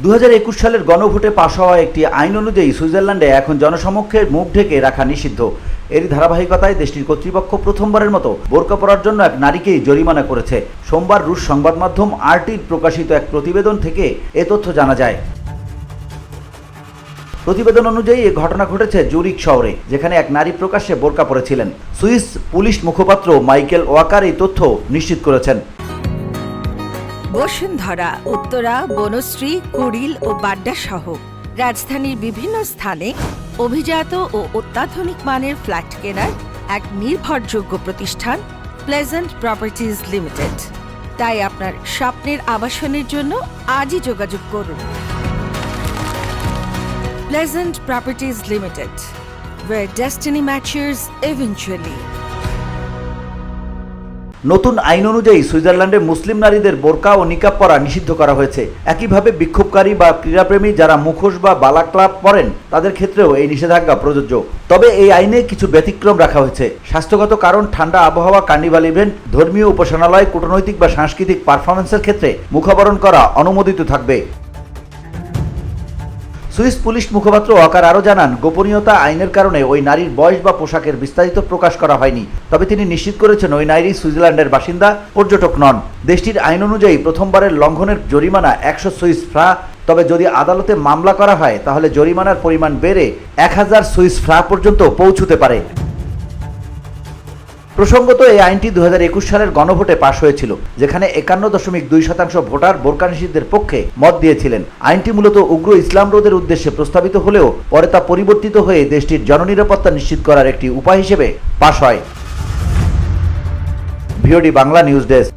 2021 সালের গণভোটে পাশ হওয়া একটি আইন অনুযায়ী সুইজারল্যান্ডে এখন জনসমক্ষে মুখ ঢেকে রাখা নিষিদ্ধ। এরই ধারাবাহিকতায় দেশটির কর্তৃপক্ষ প্রথমবারের মতো বোরকা পরার জন্য এক নারীকেই জরিমানা করেছে। সোমবার রুশ সংবাদ মাধ্যম আরটির প্রকাশিত এক প্রতিবেদন থেকে এ তথ্য জানা যায়। প্রতিবেদন অনুযায়ী এ ঘটনা ঘটেছে জুরিক শহরে, যেখানে এক নারী প্রকাশ্যে বোরকা পরেছিলেন। সুইস পুলিশ মুখপাত্র মাইকেল ওয়াকার এই তথ্য নিশ্চিত করেছেন। বসুন্ধরা, উত্তরা, বনশ্রী, কুড়িল ও বাড্ডা সহ রাজধানীর বিভিন্ন স্থানে অভিজাত ও অত্যাধুনিক মানের ফ্ল্যাট কেনার এক নির্ভরযোগ্য প্রতিষ্ঠান প্লেজেন্ট প্রপার্টিজ লিমিটেড। তাই আপনার স্বপ্নের আবাসনের জন্য আজই যোগাযোগ করুন। Pleasant properties limited, where destiny matches eventually. নতুন আইন অনুযায়ী সুইজারল্যান্ডে মুসলিম নারীদের বোরকা ও নিকাব পরা নিষিদ্ধ করা হয়েছে। একইভাবে বিক্ষোভকারী বা ক্রীড়াপ্রেমী যারা মুখোশ বা বালাক্লাভ পরেন তাদের ক্ষেত্রেও এই নিষেধাজ্ঞা প্রযোজ্য। তবে এই আইনে কিছু ব্যতিক্রম রাখা হয়েছে। স্বাস্থ্যগত কারণ, ঠান্ডা আবহাওয়া, কার্নিভাল ইভেন্ট, ধর্মীয় উপাসনালয়, কূটনৈতিক বা সাংস্কৃতিক পারফরমেন্সের ক্ষেত্রে মুখাবরণ করা অনুমোদিত থাকবে। সুইস পুলিশ মুখপাত্র ওয়াকার আরও জানান, গোপনীয়তা আইনের কারণে ওই নারীর বয়স বা পোশাকের বিস্তারিত প্রকাশ করা হয়নি। তবে তিনি নিশ্চিত করেছেন ওই নারী সুইজারল্যান্ডের বাসিন্দা, পর্যটক নন। দেশটির আইন অনুযায়ী প্রথমবারের লঙ্ঘনের জরিমানা 100 সুইস ফ্রা। তবে যদি আদালতে মামলা করা হয় তাহলে জরিমানার পরিমাণ বেড়ে 1000 সুইস ফ্রা পর্যন্ত পৌঁছতে পারে। প্রসঙ্গত, এই আইনটি 2021 সালের গণভোটে পাশ হয়েছিল, যেখানে 51.2% ভোটার বোরকা নিষিদ্ধের পক্ষে মত দিয়েছিলেন। আইনটি মূলত উগ্র ইসলাম রোধের উদ্দেশ্যে প্রস্তাবিত হলেও পরে তা পরিবর্তিত হয়ে দেশটির জননিরাপত্তা নিশ্চিত করার একটি উপায় হিসেবে পাশ হয়। VOD Bangla news desk.